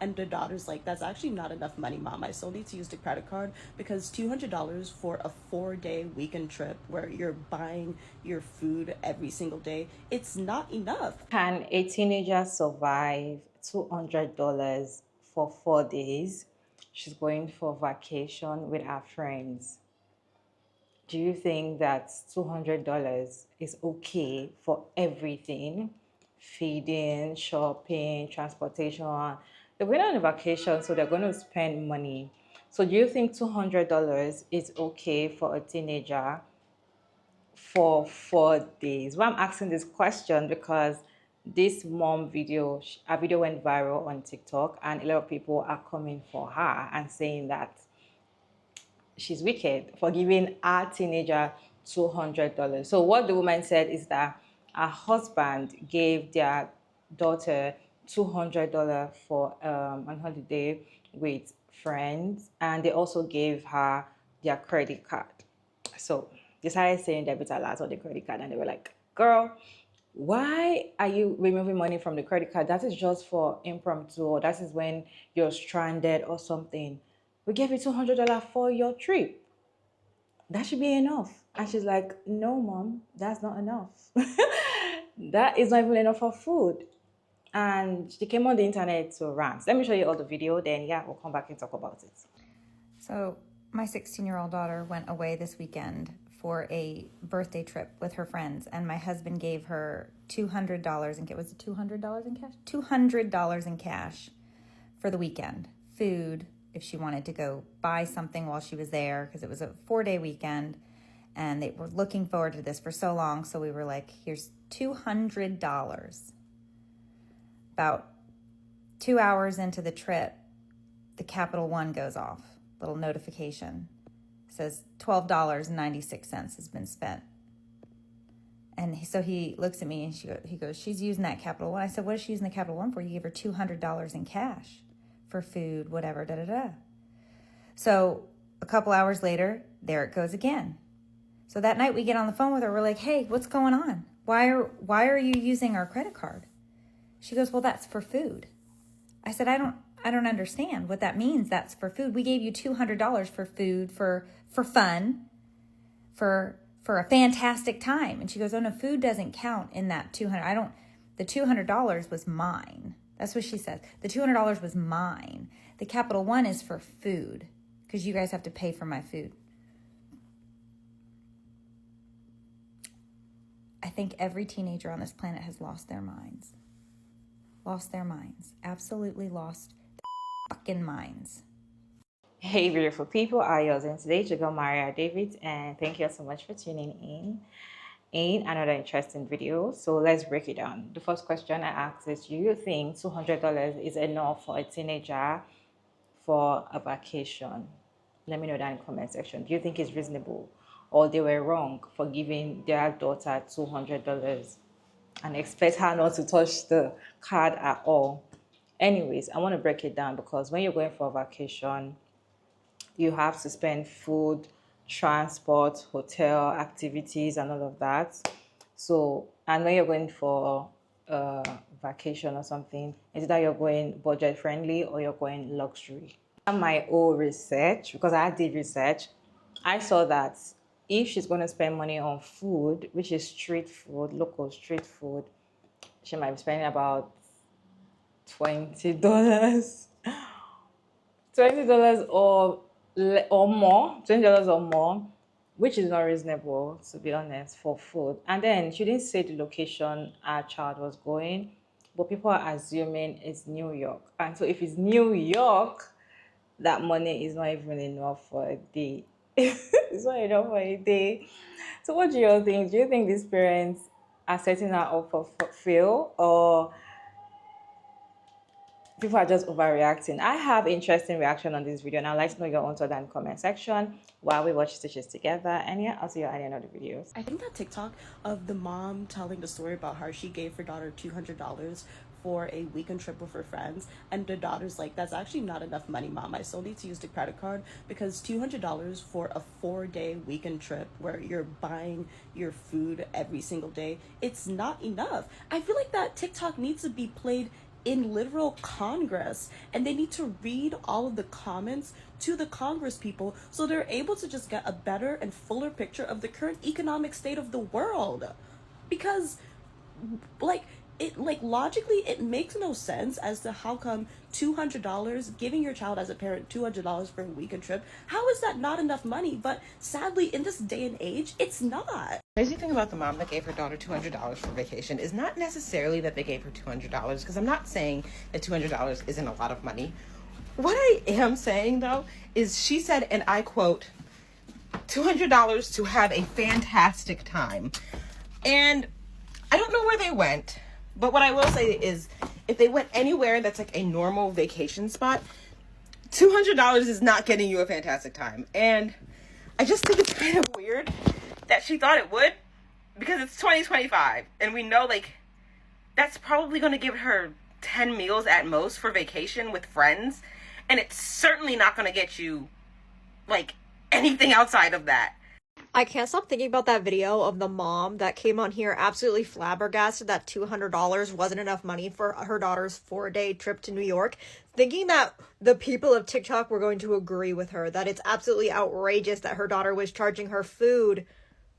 And the daughter's like, that's actually not enough money, mom. I still need to use the credit card because $200 for a 4-day weekend trip where you're buying your food every single day, it's not enough. Can a teenager survive $200 for 4 days? She's going for vacation with her friends. Do you think that $200 is okay for everything? Feeding, shopping, transportation. They're going on a vacation, so they're going to spend money. So, do you think $200 is okay for a teenager for 4 days? Why I'm asking this question because this mom video, a video went viral on TikTok, and a lot of people are coming for her and saying that she's wicked for giving our teenager $200. So what the woman said is that her husband gave their daughter $200 for on holiday with friends, and they also gave her their credit card. So they started saying debit alerts on the credit card, and they were like, "Girl, why are you removing money from the credit card? That is just for impromptu, or that is when you're stranded or something. We gave you $200 for your trip. That should be enough." And she's like, "No, mom, that's not enough. That is not even enough for food." And she came on the internet to rant. Let me show you all the video, then yeah, we'll come back and talk about it. So, my 16-year-old daughter went away this weekend for a birthday trip with her friends, and my husband gave her $200 in cash. Was it $200 in cash? $200 in cash for the weekend. Food, if she wanted to go buy something while she was there, because it was a 4-day weekend, and they were looking forward to this for so long. So we were like, here's $200. About 2 hours into the trip, the Capital One goes off. Little notification. It says $12.96 has been spent. And so he looks at me and he goes, she's using that Capital One. I said, what is she using the Capital One for? You gave her $200 in cash for food, whatever, da-da-da. So a couple hours later, there it goes again. So that night we get on the phone with her. We're like, hey, what's going on? Why are you using our credit card? She goes, well, that's for food. I said, I don't understand what that means. That's for food. We gave you $200 for food, for fun, for a fantastic time. And she goes, oh no, food doesn't count in that 200. The $200 was mine. That's what she says. The $200 was mine. The Capital One is for food because you guys have to pay for my food. I think every teenager on this planet has lost their minds. Lost their minds. Absolutely lost their fucking minds. Hey, beautiful people, how are you doing today? Jago Maria David, and thank you so much for tuning in another interesting video. So let's break it down. The first question I asked is, do you think $200 is enough for a teenager for a vacation? Let me know that in the comment section. Do you think it's reasonable, or they were wrong for giving their daughter $200 and expect her not to touch the card at all? Anyways, I want to break it down because when you're going for a vacation, you have to spend food, transport, hotel, activities, and all of that. So, and when you're going for a vacation or something, it's either you're going budget friendly or you're going luxury. My own research, because I did research, I saw that if she's going to spend money on food, which is street food, local street food, she might be spending about $20. $20 or more, $20 or more, which is not reasonable, to be honest, for food. And then she didn't say the location our child was going, but people are assuming it's New York. And so if it's New York, that money is not even enough for a day. It's not enough for a day. So what do you think? Do you think these parents are setting her up for fail, or people are just overreacting? I have interesting reaction on this video, and I'd like to know your own thoughts in the comment section while we watch Stitches together. And yeah, I'll see you at the end of the videos. I think that TikTok of the mom telling the story about how she gave her daughter $200 for a weekend trip with her friends, and the daughter's like, that's actually not enough money, mom. I still need to use the credit card because $200 for a 4-day weekend trip where you're buying your food every single day, it's not enough. I feel like that TikTok needs to be played in literal Congress, and they need to read all of the comments to the Congress people so they're able to just get a better and fuller picture of the current economic state of the world. Because like logically it makes no sense as to how come $200, giving your child as a parent $200 for a weekend trip, how is that not enough money? But sadly, in this day and age, it's not. Crazy thing about the mom that gave her daughter $200 for vacation is not necessarily that they gave her $200, because I'm not saying that $200 isn't a lot of money. What I am saying, though, is she said, and I quote, $200 to have a fantastic time. And I don't know where they went, but what I will say is if they went anywhere that's like a normal vacation spot, $200 is not getting you a fantastic time. And I just think it's kind of weird that she thought it would, because it's 2025 and we know like that's probably going to give her 10 meals at most for vacation with friends, and it's certainly not going to get you like anything outside of that. I can't stop thinking about that video of the mom that came on here absolutely flabbergasted that $200 wasn't enough money for her daughter's 4-day trip to New York, thinking that the people of TikTok were going to agree with her, that it's absolutely outrageous that her daughter was charging her food,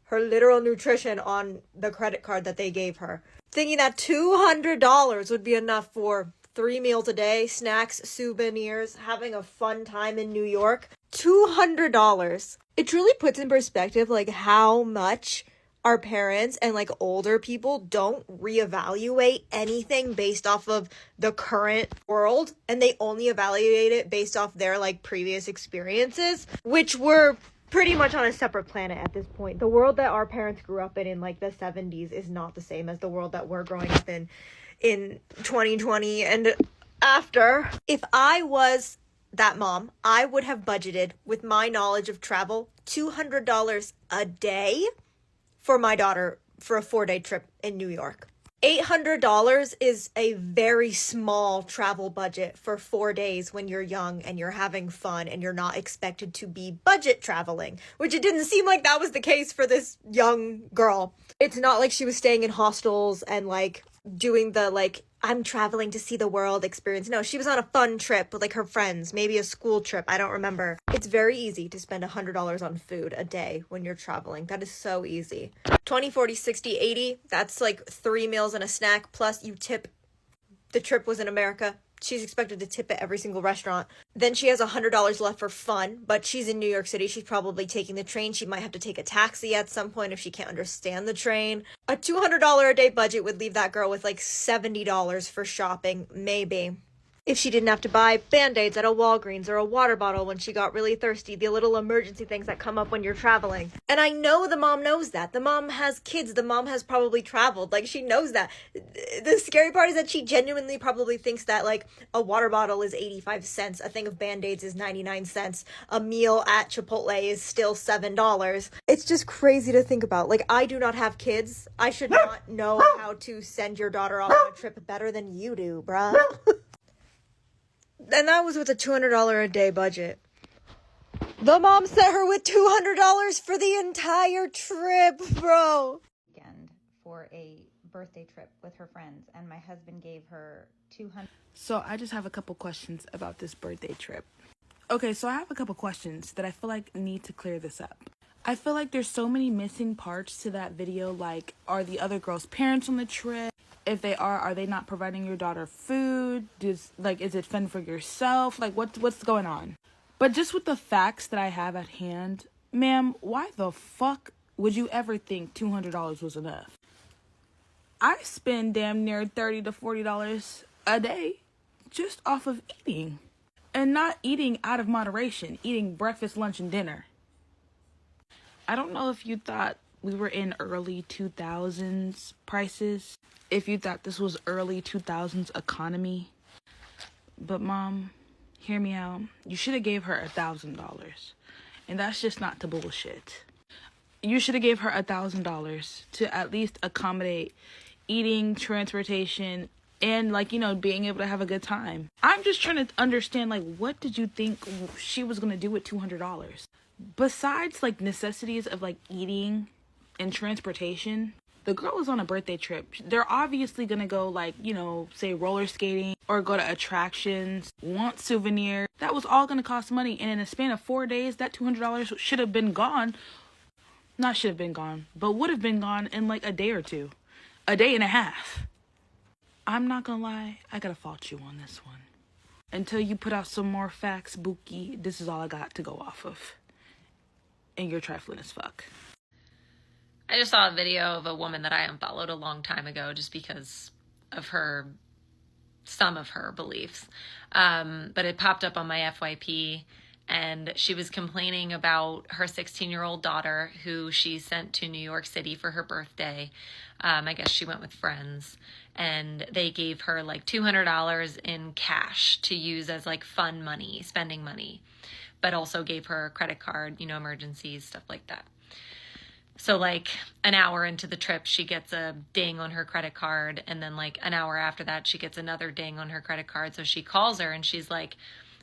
her literal nutrition on the credit card that they gave her. Thinking that $200 would be enough for 3 meals a day, snacks, souvenirs, having a fun time in New York. $200. It truly puts in perspective like how much our parents and like older people don't reevaluate anything based off of the current world, and they only evaluate it based off their like previous experiences, which were pretty much on a separate planet at this point. The world that our parents grew up in like the 70s is not the same as the world that we're growing up in 2020 and after. If I was that mom, I would have budgeted, with my knowledge of travel, $200 a day for my daughter for a 4-day trip in New York. $800 is a very small travel budget for 4 days when you're young and you're having fun and you're not expected to be budget traveling, which it didn't seem like that was the case for this young girl. It's not like she was staying in hostels and like doing the like I'm traveling to see the world experience. No, she was on a fun trip with like her friends, maybe a school trip. I don't remember. It's very easy to spend $100 on food a day when you're traveling. That is so easy. 20, 40, 60, 80. That's like 3 meals and a snack. Plus you tip. The trip was in America. She's expected to tip at every single restaurant. Then she has $100 left for fun, but she's in New York City. She's probably taking the train. She might have to take a taxi at some point if she can't understand the train. A $200 a day budget would leave that girl with like $70 for shopping, maybe. If she didn't have to buy Band-Aids at a Walgreens or a water bottle when she got really thirsty, the little emergency things that come up when you're traveling. And I know the mom knows that. The mom has kids. The mom has probably traveled. Like, she knows that. The scary part is that she genuinely probably thinks that, like, a water bottle is 85 cents. A thing of Band-Aids is 99 cents. A meal at Chipotle is still $7. It's just crazy to think about. Like, I do not have kids. I should not know how to send your daughter off on a trip better than you do, bruh. And that was with a $200 a day budget. The mom sent her with $200 for the entire trip, bro. Weekend for a birthday trip with her friends, and my husband gave her $200. So I just have a couple questions about this birthday trip. Okay, so I have a couple questions that I feel like need to clear this up. I feel like there's so many missing parts to that video. Like, are the other girls' parents on the trip? If they are they not providing your daughter food? Is it fun for yourself? Like, what's going on? But just with the facts that I have at hand, ma'am, why the fuck would you ever think $200 was enough? I spend damn near $30 to $40 a day just off of eating. And not eating out of moderation, eating breakfast, lunch, and dinner. I don't know if you thought we were in early 2000s prices, if you thought this was early 2000s economy. But Mom, hear me out. You should have gave her $1,000. And that's just not to bullshit. You should have gave her $1,000 to at least accommodate eating, transportation, and being able to have a good time. I'm just trying to understand, what did you think she was going to do with $200? Besides necessities of eating and transportation, The girl was on a birthday trip. They're obviously going to go, like, you know, say roller skating or go to attractions, want souvenirs. That was all going to cost money. And in a span of 4 days, that $200 should have been gone. Not should have been gone, but would have been gone in like a day or two. A day and a half. I'm not going to lie. I got to fault you on this one. Until you put out some more facts, Buki, this is all I got to go off of. And you're trifling as fuck. I just saw a video of a woman that I unfollowed a long time ago just because of some of her beliefs. But it popped up on my FYP, and she was complaining about her 16-year-old daughter who she sent to New York City for her birthday. I guess she went with friends, and they gave her like $200 in cash to use as like fun money, spending money, but also gave her a credit card, you know, emergencies, stuff like that. So like an hour into the trip, she gets a ding on her credit card. And then like an hour after that, she gets another ding on her credit card. So she calls her and she's like,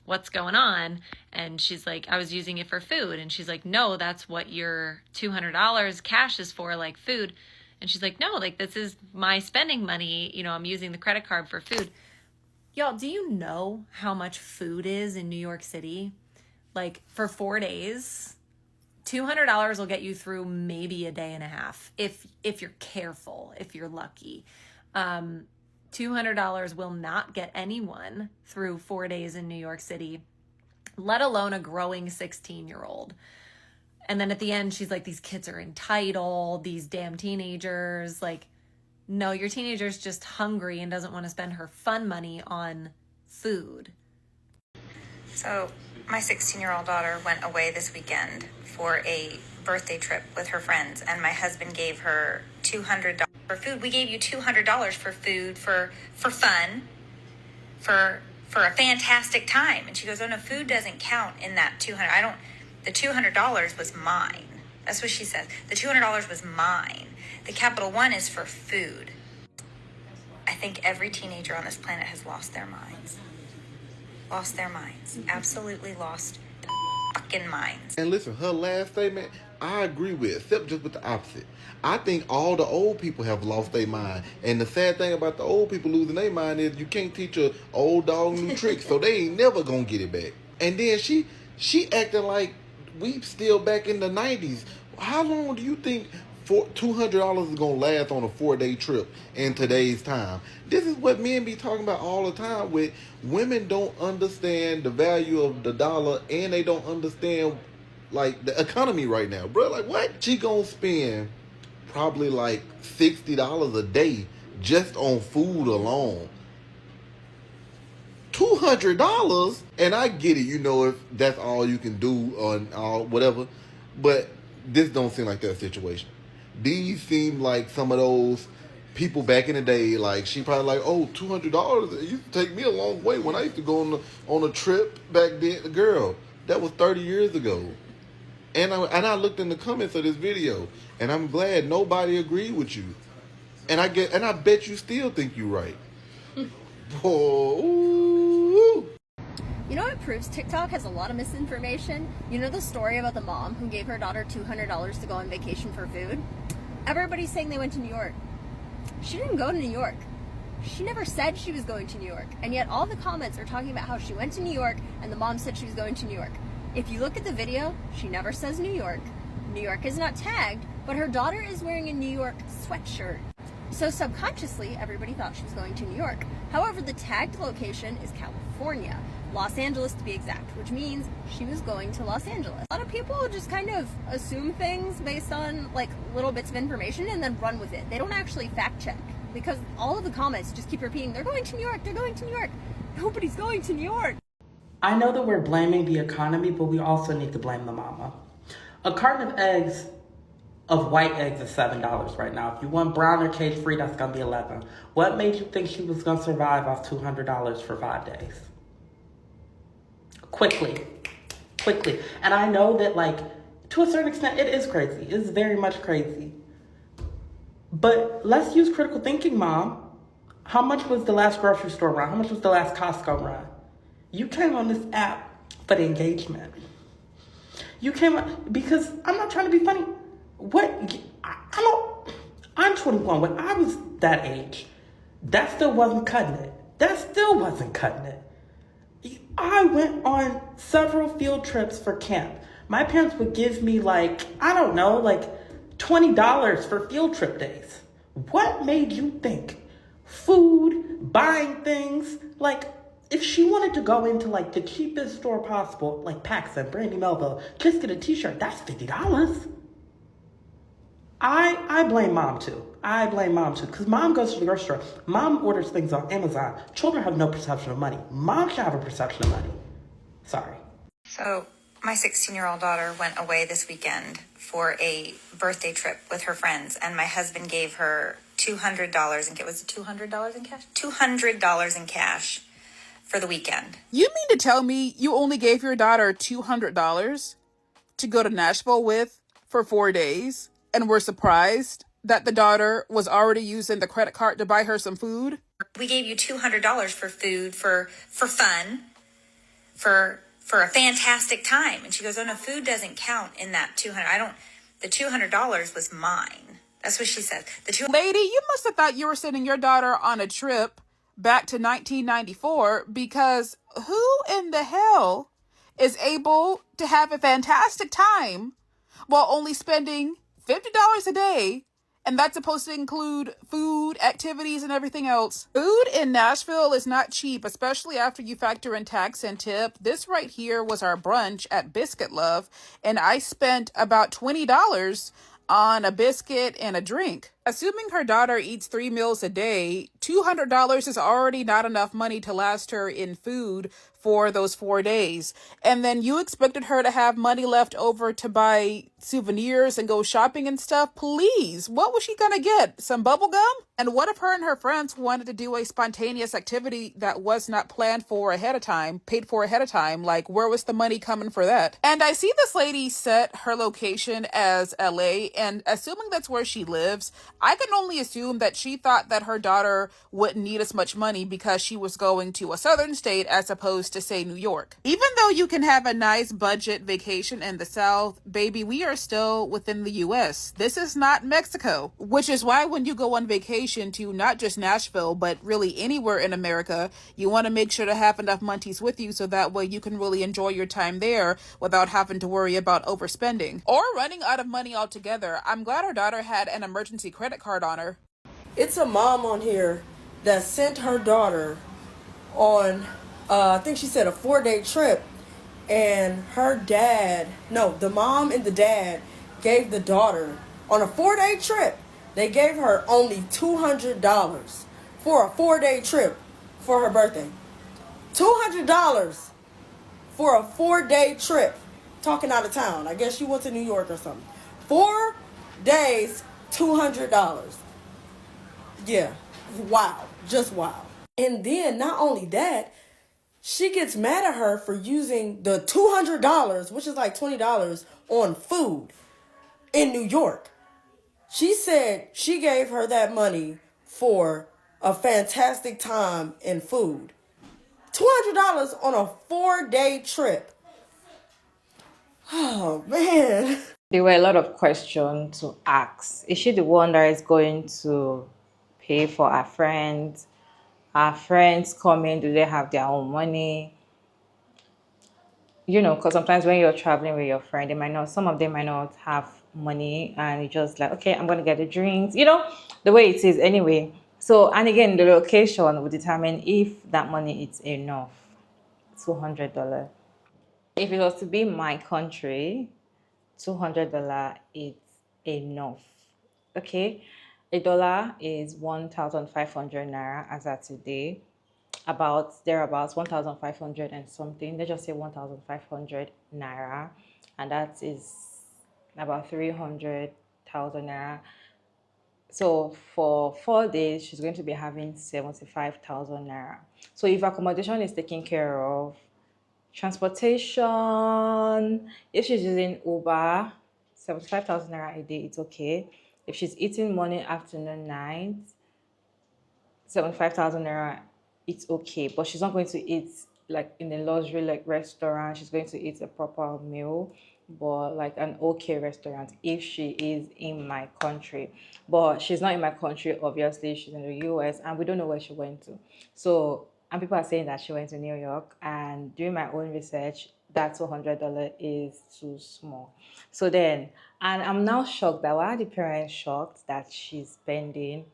what's going on? And she's like, I was using it for food. And she's like, no, that's what your $200 cash is for, like food. And she's like, no, like this is my spending money. You know, I'm using the credit card for food. Y'all, do you know how much food is in New York City? Like for 4 days, $200 will get you through maybe a day and a half. If you're careful, if you're lucky. $200 will not get anyone through 4 days in New York City, let alone a growing 16-year-old. And then at the end, she's like, these kids are entitled, these damn teenagers. Like, no, your teenager's just hungry and doesn't want to spend her fun money on food. So my 16-year-old daughter went away this weekend for a birthday trip with her friends, and my husband gave her $200 for food. We gave you $200 for food, for fun, for a fantastic time. And she goes, oh no, food doesn't count in that $200. The $200 was mine. That's what she says. The $200 was mine. The Capital One is for food. I think every teenager on this planet has lost their minds. Lost their minds. Absolutely lost their fucking minds. And listen, her last statement, I agree with, except just with the opposite. I think all the old people have lost their mind. And the sad thing about the old people losing their mind is you can't teach an old dog new tricks, so they ain't never gonna get it back. And then she acting like we still back in the 90s. How long do you think $200 is gonna last on a 4-day trip in today's time? This is what men be talking about all the time. With women don't understand the value of the dollar, and they don't understand like the economy right now, bro. Like what? She gonna spend probably like $60 a day just on food alone. $200, and I get it, you know, if that's all you can do on all whatever, but this don't seem like that situation. These seem like some of those people back in the day. Like she probably like, oh, $200. It used to take me a long way when I used to go on a trip back then. Girl, that was 30 years ago. And I looked in the comments of this video, and I'm glad nobody agreed with you. And I bet you still think you're right. Ooh. You know what proves TikTok has a lot of misinformation? You know the story about the mom who gave her daughter $200 to go on vacation for food? Everybody's saying they went to New York. She didn't go to New York. She never said she was going to New York. And yet all the comments are talking about how she went to New York and the mom said she was going to New York. If you look at the video, she never says New York. New York is not tagged, but her daughter is wearing a New York sweatshirt. So subconsciously, everybody thought she was going to New York. However, the tagged location is California, Los Angeles to be exact, which means she was going to Los Angeles. A lot of people just kind of assume things based on like little bits of information and then run with it. They don't actually fact check because all of the comments just keep repeating, they're going to New York, they're going to New York. Nobody's going to New York. I know that we're blaming the economy, but we also need to blame the mama. A carton of eggs, of white eggs, is $7 right now. If you want brown or cage-free, that's going to be $11. What made you think she was going to survive off $200 for 5 days? Quickly. And I know that, like, to a certain extent, it is crazy. It's very much crazy. But let's use critical thinking, Mom. How much was the last grocery store run? How much was the last Costco run? You came on this app for the engagement. You came on, because I'm not trying to be funny. I'm 21. When I was that age, that still wasn't cutting it. That still wasn't cutting it. I went on several field trips for camp. My parents would give me like, I don't know, like $20 for field trip days. What made you think food, buying things, like if she wanted to go into like the cheapest store possible, like Paxson, Brandy Melville, just get a t-shirt, that's $50. I blame mom too. I blame mom too. Because mom goes to the grocery store. Mom orders things on Amazon. Children have no perception of money. Mom should have a perception of money. Sorry. So, my 16-year-old daughter went away this weekend for a birthday trip with her friends, and my husband gave her $200 and it was $200 in cash? $200 in cash for the weekend. You mean to tell me you only gave your daughter $200 to go to Nashville with for 4 days and were surprised that the daughter was already using the credit card to buy her some food? We gave you $200 for food, for fun, for a fantastic time. And she goes, oh no, food doesn't count in that 200. The $200 was mine. That's what she said. Lady, you must have thought you were sending your daughter on a trip back to 1994, because who in the hell is able to have a fantastic time while only spending $50 a day, and that's supposed to include food, activities, and everything else? Food in Nashville is not cheap, especially after you factor in tax and tip. This right here was our brunch at Biscuit Love, and I spent about $20 on a biscuit and a drink. Assuming her daughter eats 3 meals a day, $200 is already not enough money to last her in food for those 4 days. And then you expected her to have money left over to buy souvenirs and go shopping and stuff? Please, what was she gonna get? Some bubble gum? And what if her and her friends wanted to do a spontaneous activity that was not planned for ahead of time, paid for ahead of time? Like, where was the money coming for that? And I see this lady set her location as LA, and assuming that's where she lives, I can only assume that she thought that her daughter wouldn't need as much money because she was going to a southern state as opposed to, say, New York. Even though you can have a nice budget vacation in the South, baby, we are still within the U.S. This is not Mexico, which is why when you go on vacation to not just Nashville, but really anywhere in America, you want to make sure to have enough monties with you so that way you can really enjoy your time there without having to worry about overspending or running out of money altogether. I'm glad her daughter had an emergency credit card on her. It's a mom on here that sent her daughter on, I think she said a 4-day trip, and the mom and the dad gave the daughter on a 4-day trip. They gave her only $200 for a 4-day trip for her birthday. $200 for a 4-day trip. Talking out of town. I guess she went to New York or something. 4 days, $200. Yeah. Wow. Just wow. And then not only that, she gets mad at her for using the $200, which is like $20, on food in New York. She said she gave her that money for a fantastic time in food. $200 on a 4-day trip. Oh, man. There were a lot of questions to ask. Is she the one that is going to pay for our friends? Our friends come in, do they have their own money? You know, because sometimes when you're traveling with your friend, some of them might not have money, and you're just like, okay, I'm going to get the drinks, the way it is anyway. So, and again, the location will determine if that money is enough. $200. If it was to be my country, $200 is enough. Okay, $1 is 1,500 naira as of today. Thereabouts 1,500 and something. Let's just say 1,500 naira, and that is about 300,000 naira. So for 4 days, she's going to be having 75,000 naira. So if accommodation is taken care of, transportation, if she's using Uber, 75,000 naira a day, it's okay. If she's eating morning, afternoon, night, 75,000 naira, it's okay. But she's not going to eat like in a luxury like restaurant. She's going to eat a proper meal, but like an okay restaurant if she is in my country. But she's not in my country, obviously. She's in the US and we don't know where she went to. So, and people are saying that she went to New York, and doing my own research, that $200 is too small. So then, and I'm now shocked that why are the parents shocked that she's spending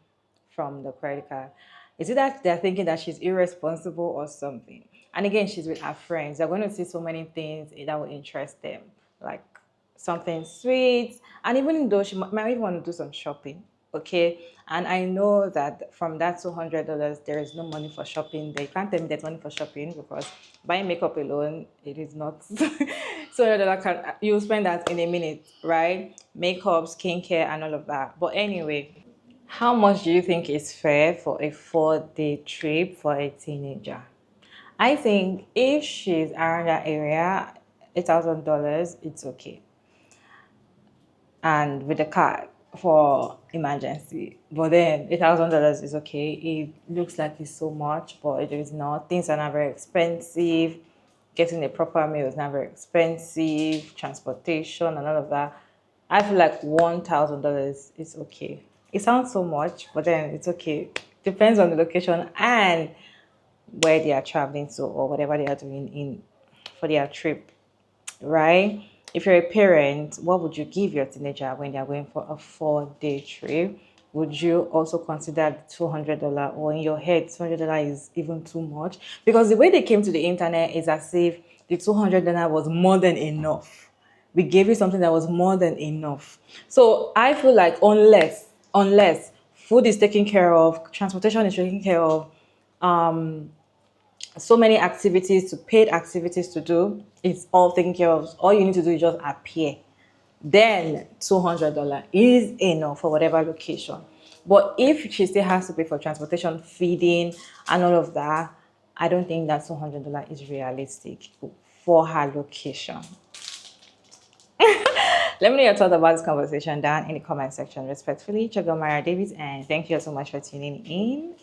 from the credit card? Is it that they're thinking that she's irresponsible or something? And again, she's with her friends. They're going to see so many things that will interest them, like something sweet. And even though she might even want to do some shopping, okay? And I know that from that $200, there is no money for shopping. They can't tell me there's money for shopping because buying makeup alone, it is not. $200 can, you'll spend that in a minute, right? Makeup, skincare, and all of that. But anyway, how much do you think is fair for a 4-day trip for a teenager? I think if she's around that area, $8,000, it's okay. And with the card for emergency. But then $8,000 is okay. It looks like it's so much, but it is not. Things are not very expensive. Getting a proper meal is not very expensive. Transportation and all of that. I feel like $1,000 is okay. It sounds so much, but then it's okay. Depends on the location and where they are traveling to or whatever they are doing in for their trip, right? If you're a parent, what would you give your teenager when they're going for a 4-day trip? Would you also consider the $200, or in your head $200 is even too much? Because the way they came to the internet is as if the $200 was more than enough. We gave you something that was more than enough. So I feel like unless food is taken care of, transportation is taken care of, so many activities, to paid activities to do, it's all taken care of. All you need to do is just appear. Then $200 is enough for whatever location. But if she still has to pay for transportation, feeding, and all of that, I don't think that $200 is realistic for her location. Let me know your thoughts about this conversation down in the comment section. Respectfully, Chago Mara Davis, and thank you so much for tuning in.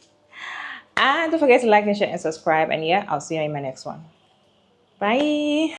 And don't forget to like and share and subscribe. And yeah, I'll see you in my next one. Bye.